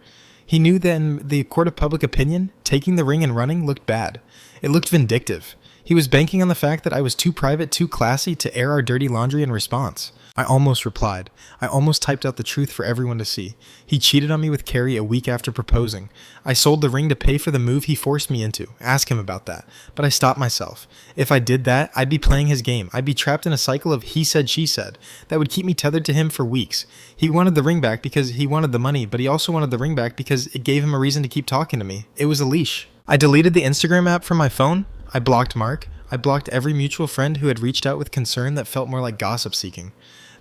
[SPEAKER 1] He knew that in the court of public opinion, taking the ring and running looked bad. It looked vindictive. He was banking on the fact that I was too private, too classy to air our dirty laundry in response. I almost replied. I almost typed out the truth for everyone to see. He cheated on me with Carrie a week after proposing. I sold the ring to pay for the move he forced me into. Ask him about that. But I stopped myself. If I did that, I'd be playing his game. I'd be trapped in a cycle of he said, she said. That would keep me tethered to him for weeks. He wanted the ring back because he wanted the money, but he also wanted the ring back because it gave him a reason to keep talking to me. It was a leash. I deleted the Instagram app from my phone. I blocked Mark. I blocked every mutual friend who had reached out with concern that felt more like gossip seeking.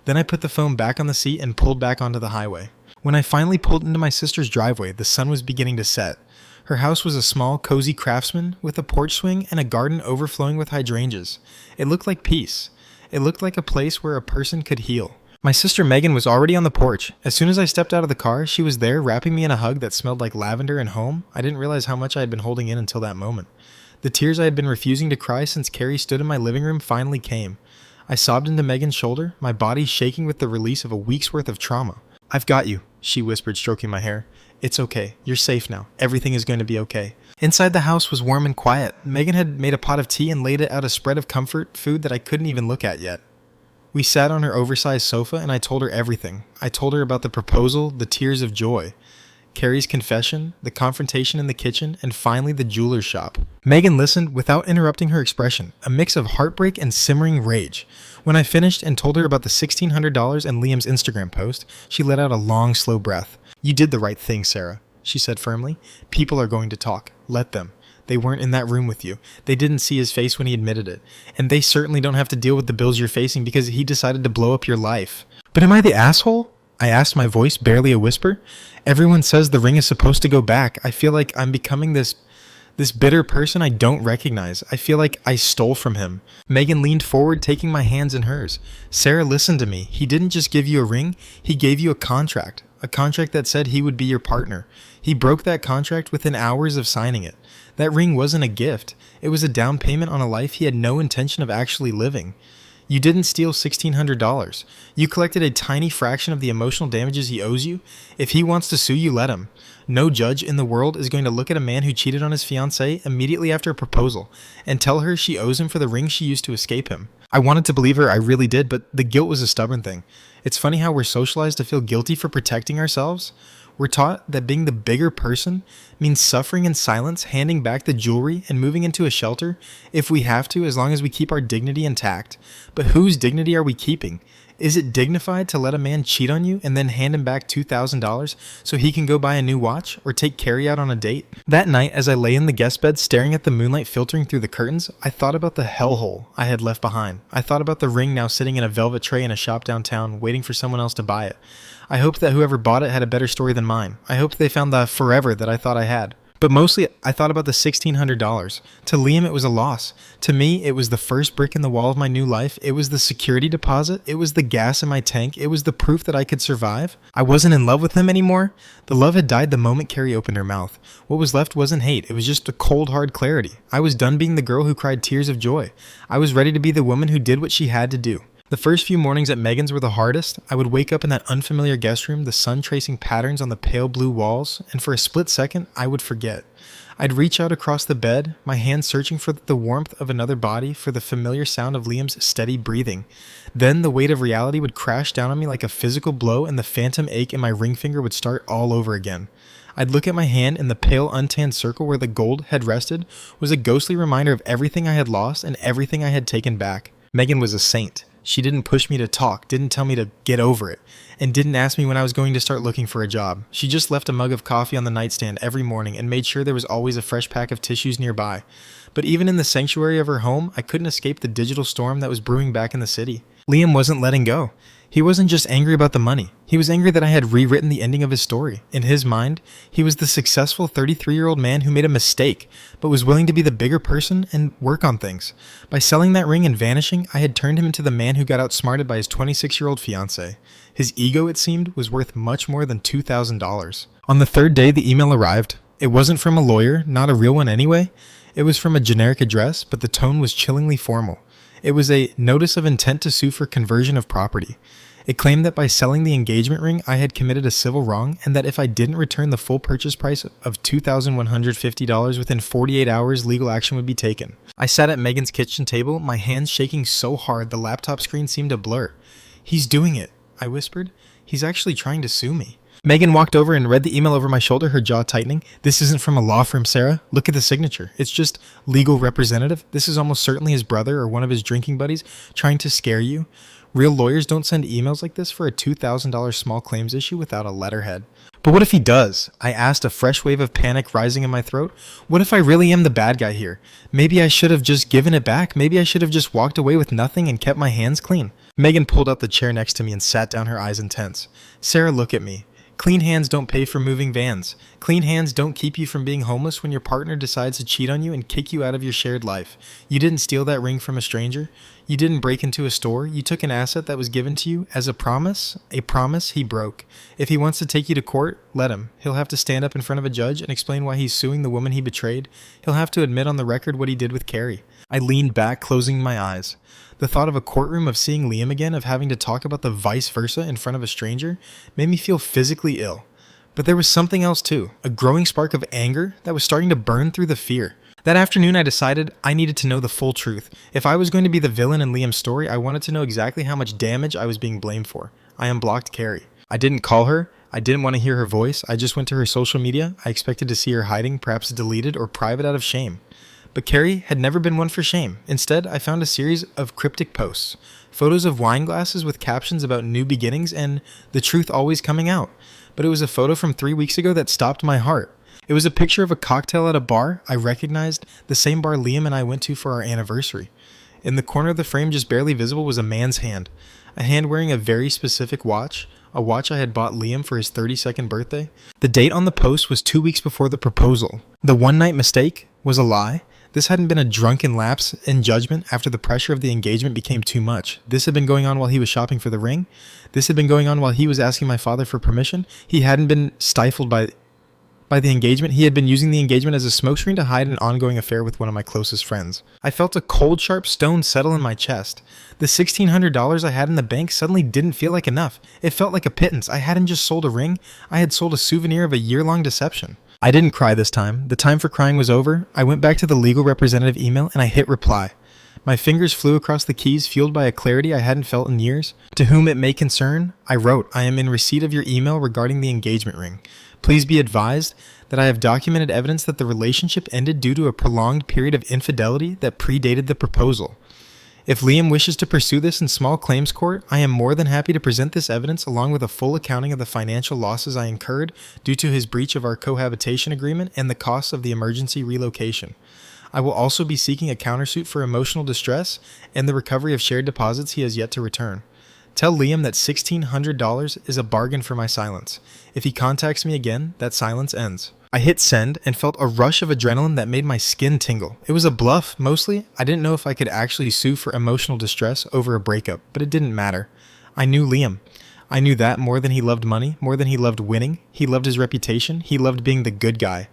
[SPEAKER 1] Then I put the phone back on the seat and pulled back onto the highway. When I finally pulled into my sister's driveway, the sun was beginning to set. Her house was a small, cozy craftsman with a porch swing and a garden overflowing with hydrangeas. It looked like peace. It looked like a place where a person could heal. My sister Megan was already on the porch. As soon as I stepped out of the car, she was there wrapping me in a hug that smelled like lavender and home. I didn't realize how much I had been holding in until that moment. The tears I had been refusing to cry since Carrie stood in my living room finally came. I sobbed into Megan's shoulder, my body shaking with the release of a week's worth of trauma. "I've got you," she whispered, stroking my hair. "It's okay. You're safe now. Everything is going to be okay." Inside the house was warm and quiet. Megan had made a pot of tea and laid it out a spread of comfort food that I couldn't even look at yet. We sat on her oversized sofa and I told her everything. I told her about the proposal, the tears of joy. Carrie's confession, the confrontation in the kitchen, and finally the jeweler's shop. Megan listened without interrupting her expression, a mix of heartbreak and simmering rage. When I finished and told her about the $1,600 and Liam's Instagram post, she let out a long, slow breath. "You did the right thing, Sarah," she said firmly. "People are going to talk. Let them. They weren't in that room with you. They didn't see his face when he admitted it. And they certainly don't have to deal with the bills you're facing because he decided to blow up your life." "But am I the asshole?" I asked, my voice barely a whisper. "Everyone says the ring is supposed to go back. I feel like I'm becoming this bitter person I don't recognize. I feel like I stole from him." Megan leaned forward, taking my hands in hers. "Sarah, listen to me. He didn't just give you a ring. He gave you a contract that said he would be your partner. He broke that contract within hours of signing it. That ring wasn't a gift. It was a down payment on a life he had no intention of actually living. You didn't steal $1,600. You collected a tiny fraction of the emotional damages he owes you. If he wants to sue you, let him. No judge in the world is going to look at a man who cheated on his fiancée immediately after a proposal and tell her she owes him for the ring she used to escape him." I wanted to believe her, I really did, but the guilt was a stubborn thing. It's funny how we're socialized to feel guilty for protecting ourselves. We're taught that being the bigger person means suffering in silence, handing back the jewelry, and moving into a shelter if we have to, as long as we keep our dignity intact. But whose dignity are we keeping? Is it dignified to let a man cheat on you and then hand him back $2,000 so he can go buy a new watch or take Carrie out on a date? That night, as I lay in the guest bed staring at the moonlight filtering through the curtains, I thought about the hellhole I had left behind. I thought about the ring now sitting in a velvet tray in a shop downtown, waiting for someone else to buy it. I hoped that whoever bought it had a better story than mine. I hoped they found the forever that I thought I had. But mostly, I thought about the $1,600. To Liam, it was a loss. To me, it was the first brick in the wall of my new life. It was the security deposit. It was the gas in my tank. It was the proof that I could survive. I wasn't in love with him anymore. The love had died the moment Carrie opened her mouth. What was left wasn't hate. It was just a cold, hard clarity. I was done being the girl who cried tears of joy. I was ready to be the woman who did what she had to do. The first few mornings at Megan's were the hardest. I would wake up in that unfamiliar guest room, the sun tracing patterns on the pale blue walls, and for a split second, I would forget. I'd reach out across the bed, my hands searching for the warmth of another body, for the familiar sound of Liam's steady breathing. Then the weight of reality would crash down on me like a physical blow, and the phantom ache in my ring finger would start all over again. I'd look at my hand, and the pale, untanned circle where the gold had rested was a ghostly reminder of everything I had lost and everything I had taken back. Megan was a saint. She didn't push me to talk, didn't tell me to get over it, and didn't ask me when I was going to start looking for a job. She just left a mug of coffee on the nightstand every morning and made sure there was always a fresh pack of tissues nearby. But even in the sanctuary of her home, I couldn't escape the digital storm that was brewing back in the city. Liam wasn't letting go. He wasn't just angry about the money. He was angry that I had rewritten the ending of his story. In his mind, he was the successful 33-year-old man who made a mistake, but was willing to be the bigger person and work on things. By selling that ring and vanishing, I had turned him into the man who got outsmarted by his 26-year-old fiancée. His ego, it seemed, was worth much more than $2,000. On the third day, the email arrived. It wasn't from a lawyer, not a real one anyway. It was from a generic address, but the tone was chillingly formal. It was a notice of intent to sue for conversion of property. It claimed that by selling the engagement ring, I had committed a civil wrong, and that if I didn't return the full purchase price of $2,150 within 48 hours, legal action would be taken. I sat at Megan's kitchen table, my hands shaking so hard the laptop screen seemed to blur. "He's doing it," I whispered. "He's actually trying to sue me." Megan walked over and read the email over my shoulder, her jaw tightening. "This isn't from a law firm, Sarah. Look at the signature. It's just legal representative. This is almost certainly his brother or one of his drinking buddies trying to scare you. Real lawyers don't send emails like this for a $2,000 small claims issue without a letterhead." "But what if he does?" I asked, a fresh wave of panic rising in my throat. "What if I really am the bad guy here? Maybe I should have just given it back. Maybe I should have just walked away with nothing and kept my hands clean." Megan pulled out the chair next to me and sat down, her eyes intense. "Sarah, look at me. Clean hands don't pay for moving vans. Clean hands don't keep you from being homeless when your partner decides to cheat on you and kick you out of your shared life. You didn't steal that ring from a stranger. You didn't break into a store. You took an asset that was given to you as a promise he broke. If he wants to take you to court, let him. He'll have to stand up in front of a judge and explain why he's suing the woman he betrayed. He'll have to admit on the record what he did with Carrie." I leaned back, closing my eyes. The thought of a courtroom, of seeing Liam again, of having to talk about the vice versa in front of a stranger, made me feel physically ill. But there was something else too, a growing spark of anger that was starting to burn through the fear. That afternoon, I decided I needed to know the full truth. If I was going to be the villain in Liam's story, I wanted to know exactly how much damage I was being blamed for. I unblocked Carrie. I didn't call her. I didn't want to hear her voice. I just went to her social media. I expected to see her hiding, perhaps deleted or private out of shame. But Carrie had never been one for shame. Instead, I found a series of cryptic posts, photos of wine glasses with captions about new beginnings and the truth always coming out. But it was a photo from 3 weeks ago that stopped my heart. It was a picture of a cocktail at a bar I recognized, the same bar Liam and I went to for our anniversary. In the corner of the frame, just barely visible, was a man's hand. A hand wearing a very specific watch, a watch I had bought Liam for his 32nd birthday. The date on the post was 2 weeks before the proposal. The one-night mistake was a lie. This hadn't been a drunken lapse in judgment after the pressure of the engagement became too much. This had been going on while he was shopping for the ring. This had been going on while he was asking my father for permission. He hadn't been stifled by the engagement. He had been using the engagement as a smokescreen to hide an ongoing affair with one of my closest friends. I felt a cold, sharp stone settle in my chest. The $1,600 I had in the bank suddenly didn't feel like enough. It felt like a pittance. I hadn't just sold a ring. I had sold a souvenir of a year-long deception. I didn't cry this time. The time for crying was over. I went back to the legal representative email and I hit reply. My fingers flew across the keys, fueled by a clarity I hadn't felt in years. To whom it may concern, I wrote, I am in receipt of your email regarding the engagement ring. Please be advised that I have documented evidence that the relationship ended due to a prolonged period of infidelity that predated the proposal. If Liam wishes to pursue this in small claims court, I am more than happy to present this evidence along with a full accounting of the financial losses I incurred due to his breach of our cohabitation agreement and the costs of the emergency relocation. I will also be seeking a countersuit for emotional distress and the recovery of shared deposits he has yet to return. Tell Liam that $1,600 is a bargain for my silence. If he contacts me again, that silence ends. I hit send and felt a rush of adrenaline that made my skin tingle. It was a bluff, mostly. I didn't know if I could actually sue for emotional distress over a breakup, but it didn't matter. I knew Liam. I knew that more than he loved money, more than he loved winning. He loved his reputation. He loved being the good guy.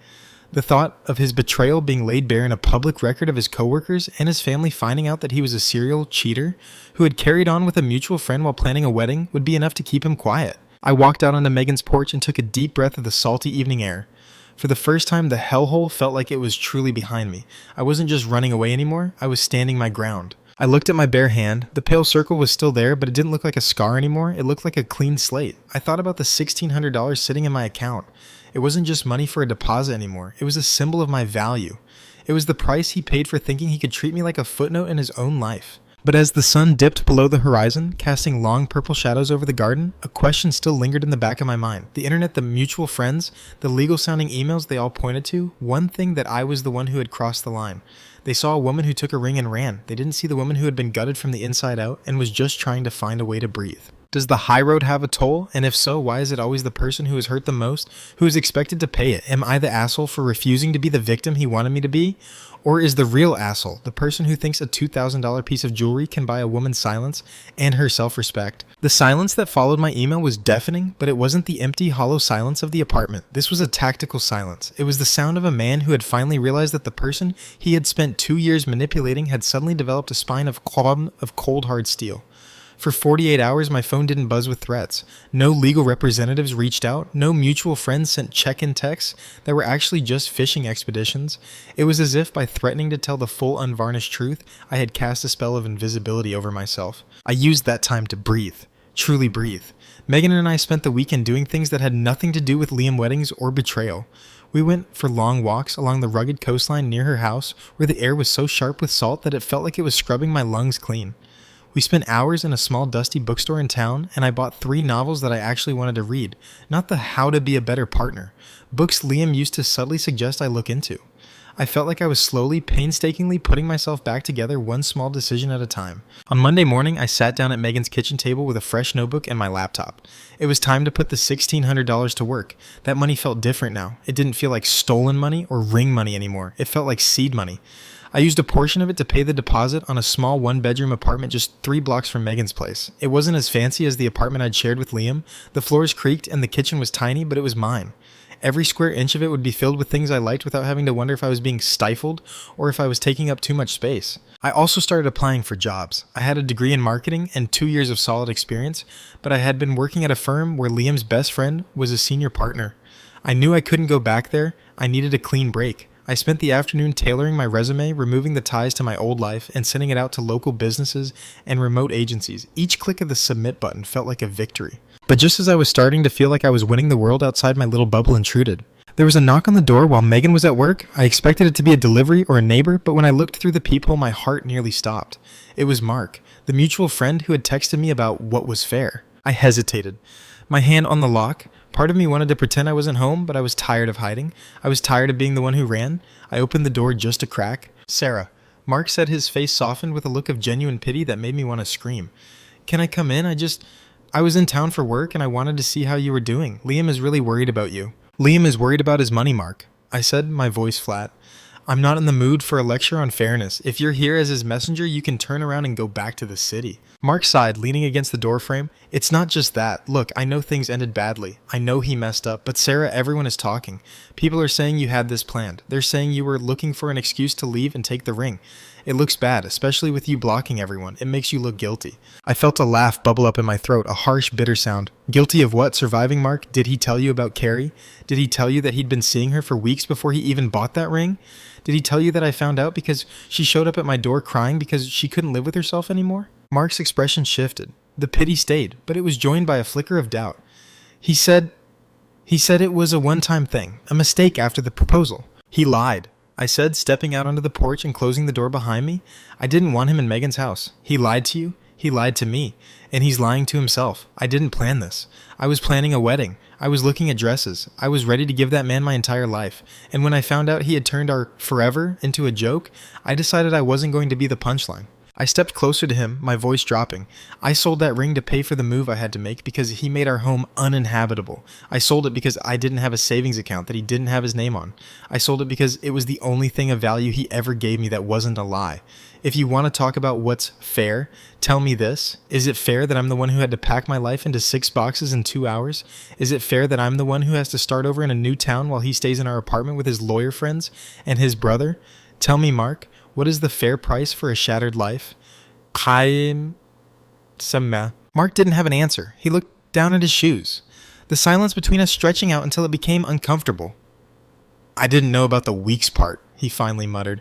[SPEAKER 1] The thought of his betrayal being laid bare in a public record of his coworkers and his family finding out that he was a serial cheater who had carried on with a mutual friend while planning a wedding would be enough to keep him quiet. I walked out onto Megan's porch and took a deep breath of the salty evening air. For the first time, the hellhole felt like it was truly behind me. I wasn't just running away anymore, I was standing my ground. I looked at my bare hand. The pale circle was still there, but it didn't look like a scar anymore. It looked like a clean slate. I thought about the $1,600 sitting in my account. It wasn't just money for a deposit anymore. It was a symbol of my value. It was the price he paid for thinking he could treat me like a footnote in his own life. But as the sun dipped below the horizon, casting long purple shadows over the garden, a question still lingered in the back of my mind. The internet, the mutual friends, the legal-sounding emails they all pointed to, one thing that I was the one who had crossed the line. They saw a woman who took a ring and ran. They didn't see the woman who had been gutted from the inside out and was just trying to find a way to breathe. Does the high road have a toll? And if so, why is it always the person who is hurt the most who is expected to pay it? Am I the asshole for refusing to be the victim he wanted me to be? Or is the real asshole the person who thinks a $2,000 piece of jewelry can buy a woman's silence and her self-respect? The silence that followed my email was deafening, but it wasn't the empty, hollow silence of the apartment. This was a tactical silence. It was the sound of a man who had finally realized that the person he had spent 2 years manipulating had suddenly developed a spine of cold, hard steel. For 48 hours, my phone didn't buzz with threats. No legal representatives reached out. No mutual friends sent check-in texts that were actually just fishing expeditions. It was as if by threatening to tell the full unvarnished truth, I had cast a spell of invisibility over myself. I used that time to breathe. Truly breathe. Megan and I spent the weekend doing things that had nothing to do with Liam weddings or betrayal. We went for long walks along the rugged coastline near her house where the air was so sharp with salt that it felt like it was scrubbing my lungs clean. We spent hours in a small dusty bookstore in town, and I bought 3 novels that I actually wanted to read, not the How to Be a Better Partner, books Liam used to subtly suggest I look into. I felt like I was slowly, painstakingly putting myself back together one small decision at a time. On Monday morning, I sat down at Megan's kitchen table with a fresh notebook and my laptop. It was time to put the $1,600 to work. That money felt different now. It didn't feel like stolen money or ring money anymore. It felt like seed money. I used a portion of it to pay the deposit on a small 1-bedroom apartment just 3 blocks from Megan's place. It wasn't as fancy as the apartment I'd shared with Liam. The floors creaked and the kitchen was tiny, but it was mine. Every square inch of it would be filled with things I liked without having to wonder if I was being stifled or if I was taking up too much space. I also started applying for jobs. I had a degree in marketing and 2 years of solid experience, but I had been working at a firm where Liam's best friend was a senior partner. I knew I couldn't go back there. I needed a clean break. I spent the afternoon tailoring my resume, removing the ties to my old life, and sending it out to local businesses and remote agencies. Each click of the submit button felt like a victory. But just as I was starting to feel like I was winning the world outside my little bubble intruded. There was a knock on the door while Megan was at work. I expected it to be a delivery or a neighbor, but when I looked through the peephole, my heart nearly stopped. It was Mark, the mutual friend who had texted me about what was fair. I hesitated, my hand on the lock. Part of me wanted to pretend I wasn't home, but I was tired of hiding. I was tired of being the one who ran. I opened the door just a crack. Sarah. Mark said, his face softened with a look of genuine pity that made me want to scream. Can I come in? I was in town for work and I wanted to see how you were doing. Liam is really worried about you. Liam is worried about his money, Mark. I said, my voice flat. I'm not in the mood for a lecture on fairness. If you're here as his messenger, you can turn around and go back to the city. Mark sighed, leaning against the doorframe. It's not just that. Look, I know things ended badly. I know he messed up, but Sarah, everyone is talking. People are saying you had this planned. They're saying you were looking for an excuse to leave and take the ring. It looks bad, especially with you blocking everyone. It makes you look guilty. I felt a laugh bubble up in my throat, a harsh, bitter sound. Guilty of what? Surviving, Mark? Did he tell you about Carrie? Did he tell you that he'd been seeing her for weeks before he even bought that ring? Did he tell you that I found out because she showed up at my door crying because she couldn't live with herself anymore? Mark's expression shifted. The pity stayed, but it was joined by a flicker of doubt. He said it was a one-time thing, a mistake after the proposal. He lied. I said, stepping out onto the porch and closing the door behind me. I didn't want him in Megan's house. He lied to you. He lied to me. And he's lying to himself. I didn't plan this. I was planning a wedding. I was looking at dresses. I was ready to give that man my entire life. And when I found out he had turned our forever into a joke, I decided I wasn't going to be the punchline. I stepped closer to him, my voice dropping. I sold that ring to pay for the move I had to make because he made our home uninhabitable. I sold it because I didn't have a savings account that he didn't have his name on. I sold it because it was the only thing of value he ever gave me that wasn't a lie. If you want to talk about what's fair, tell me this. Is it fair that I'm the one who had to pack my life into 6 boxes in 2 hours? Is it fair that I'm the one who has to start over in a new town while he stays in our apartment with his lawyer friends and his brother? Tell me, Mark, what is the fair price for a shattered life? Mark didn't have an answer. He looked down at his shoes. The silence between us stretching out until it became uncomfortable. I didn't know about the weeks part, he finally muttered.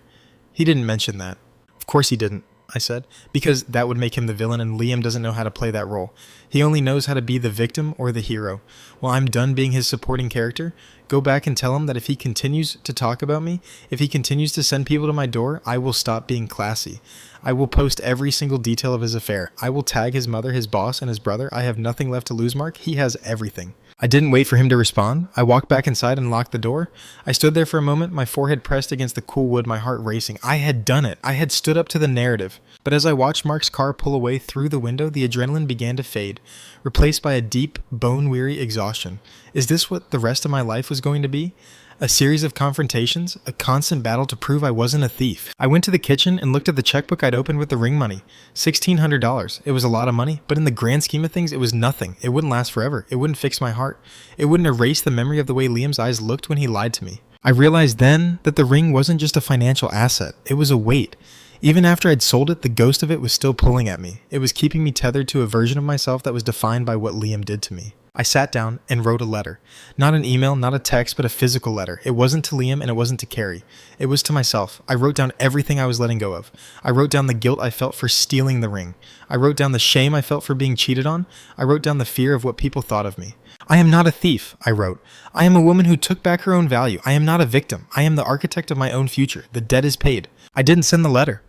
[SPEAKER 1] He didn't mention that. Of course he didn't, I said, because that would make him the villain and Liam doesn't know how to play that role. He only knows how to be the victim or the hero. Well, I'm done being his supporting character. Go back and tell him that if he continues to talk about me, if he continues to send people to my door, I will stop being classy. I will post every single detail of his affair. I will tag his mother, his boss, and his brother. I have nothing left to lose, Mark. He has everything. I didn't wait for him to respond. I walked back inside and locked the door. I stood there for a moment, my forehead pressed against the cool wood, my heart racing. I had done it. I had stood up to the narrative. But as I watched Mark's car pull away through the window, the adrenaline began to fade, replaced by a deep, bone-weary exhaustion. Is this what the rest of my life was going to be? A series of confrontations, a constant battle to prove I wasn't a thief. I went to the kitchen and looked at the checkbook I'd opened with the ring money. $1,600. It was a lot of money, but in the grand scheme of things, it was nothing. It wouldn't last forever. It wouldn't fix my heart. It wouldn't erase the memory of the way Liam's eyes looked when he lied to me. I realized then that the ring wasn't just a financial asset. It was a weight. Even after I'd sold it, the ghost of it was still pulling at me. It was keeping me tethered to a version of myself that was defined by what Liam did to me. I sat down and wrote a letter. Not an email, not a text, but a physical letter. It wasn't to Liam and it wasn't to Carrie. It was to myself. I wrote down everything I was letting go of. I wrote down the guilt I felt for stealing the ring. I wrote down the shame I felt for being cheated on. I wrote down the fear of what people thought of me. I am not a thief, I wrote. I am a woman who took back her own value. I am not a victim. I am the architect of my own future. The debt is paid. I didn't send the letter.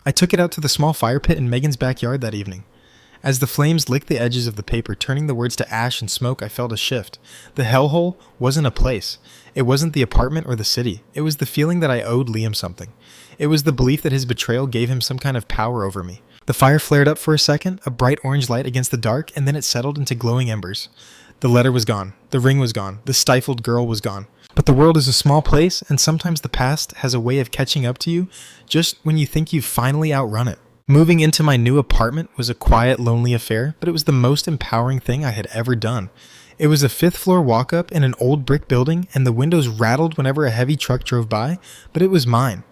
[SPEAKER 1] I took it out to the small fire pit in Megan's backyard that evening. As the flames licked the edges of the paper, turning the words to ash and smoke, I felt a shift. The hellhole wasn't a place. It wasn't the apartment or the city. It was the feeling that I owed Liam something. It was the belief that his betrayal gave him some kind of power over me. The fire flared up for a second, a bright orange light against the dark, and then it settled into glowing embers. The letter was gone. The ring was gone. The stifled girl was gone. But the world is a small place, and sometimes the past has a way of catching up to you just when you think you've finally outrun it. Moving into my new apartment was a quiet, lonely affair, but it was the most empowering thing I had ever done. It was a 5th-floor walk-up in an old brick building, and the windows rattled whenever a heavy truck drove by, but it was mine.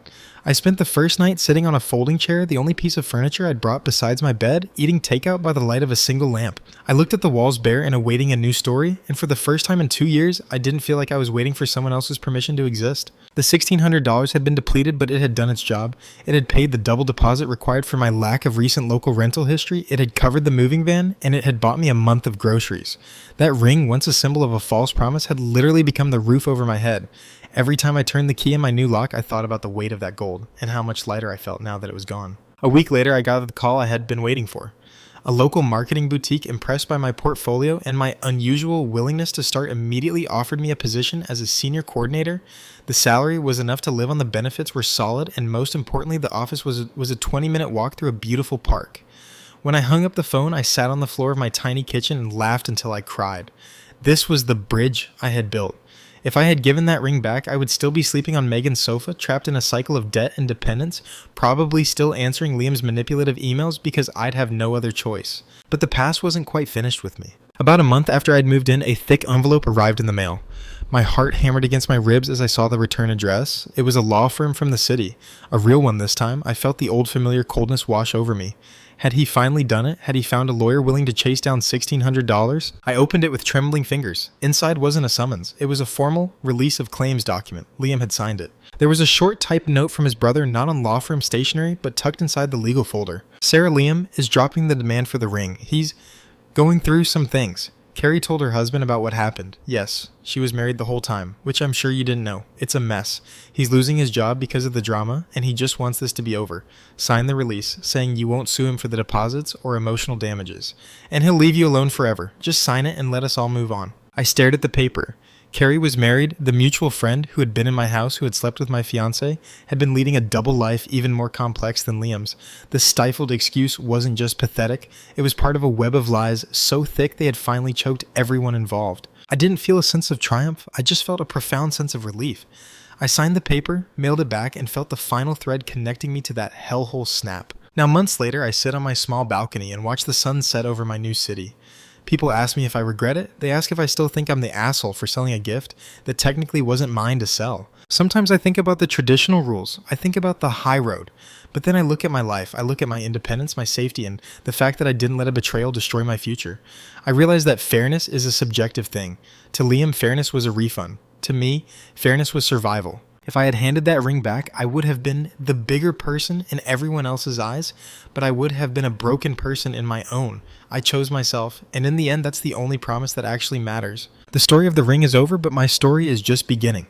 [SPEAKER 1] I spent the first night sitting on a folding chair, the only piece of furniture I'd brought besides my bed, eating takeout by the light of a single lamp. I looked at the walls bare and awaiting a new story, and for the first time in 2 years, I didn't feel like I was waiting for someone else's permission to exist. The $1,600 had been depleted, but it had done its job. It had paid the double deposit required for my lack of recent local rental history, it had covered the moving van, and it had bought me a month of groceries. That ring, once a symbol of a false promise, had literally become the roof over my head. Every time I turned the key in my new lock, I thought about the weight of that gold and how much lighter I felt now that it was gone. A week later, I got the call I had been waiting for. A local marketing boutique, impressed by my portfolio and my unusual willingness to start, immediately offered me a position as a senior coordinator. The salary was enough to live on, the benefits were solid, and most importantly, the office was a 20-minute walk through a beautiful park. When I hung up the phone, I sat on the floor of my tiny kitchen and laughed until I cried. This was the bridge I had built. If I had given that ring back, I would still be sleeping on Megan's sofa, trapped in a cycle of debt and dependence, probably still answering Liam's manipulative emails because I'd have no other choice. But the past wasn't quite finished with me. About a month after I'd moved in, a thick envelope arrived in the mail. My heart hammered against my ribs as I saw the return address. It was a law firm from the city. A real one this time. I felt the old familiar coldness wash over me. Had he finally done it? Had he found a lawyer willing to chase down $1,600? I opened it with trembling fingers. Inside wasn't a summons. It was a formal release of claims document. Liam had signed it. There was a short typed note from his brother, not on law firm stationery, but tucked inside the legal folder. Sarah, Liam is dropping the demand for the ring. He's going through some things. Carrie told her husband about what happened. Yes, she was married the whole time, which I'm sure you didn't know. It's a mess. He's losing his job because of the drama, and he just wants this to be over. Sign the release, saying you won't sue him for the deposits or emotional damages. And he'll leave you alone forever. Just sign it and let us all move on. I stared at the paper. Carrie was married. The mutual friend who had been in my house, who had slept with my fiancé, had been leading a double life even more complex than Liam's. The stifled excuse wasn't just pathetic. It was part of a web of lies so thick they had finally choked everyone involved. I didn't feel a sense of triumph. I just felt a profound sense of relief. I signed the paper, mailed it back, and felt the final thread connecting me to that hellhole snap. Now, months later, I sit on my small balcony and watch the sun set over my new city. People ask me if I regret it. They ask if I still think I'm the asshole for selling a gift that technically wasn't mine to sell. Sometimes I think about the traditional rules. I think about the high road. But then I look at my life. I look at my independence, my safety, and the fact that I didn't let a betrayal destroy my future. I realize that fairness is a subjective thing. To Liam, fairness was a refund. To me, fairness was survival. If I had handed that ring back, I would have been the bigger person in everyone else's eyes, but I would have been a broken person in my own. I chose myself, and in the end, that's the only promise that actually matters. The story of the ring is over, but my story is just beginning.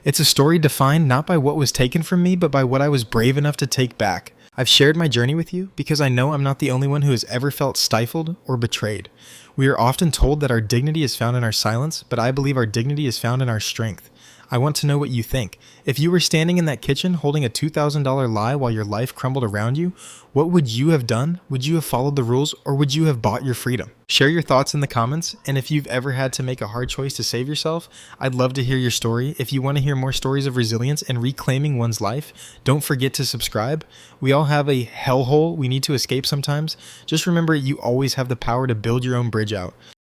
[SPEAKER 1] It's a story defined not by what was taken from me, but by what I was brave enough to take back. I've shared my journey with you because I know I'm not the only one who has ever felt stifled or betrayed. We are often told that our dignity is found in our silence, but I believe our dignity is found in our strength. I want to know what you think. If you were standing in that kitchen holding a $2,000 lie while your life crumbled around you, what would you have done? Would you have followed the rules, or would you have bought your freedom? Share your thoughts in the comments, and if you've ever had to make a hard choice to save yourself, I'd love to hear your story. If you want to hear more stories of resilience and reclaiming one's life, don't forget to subscribe. We all have a hellhole we need to escape sometimes. Just remember, you always have the power to build your own bridge out.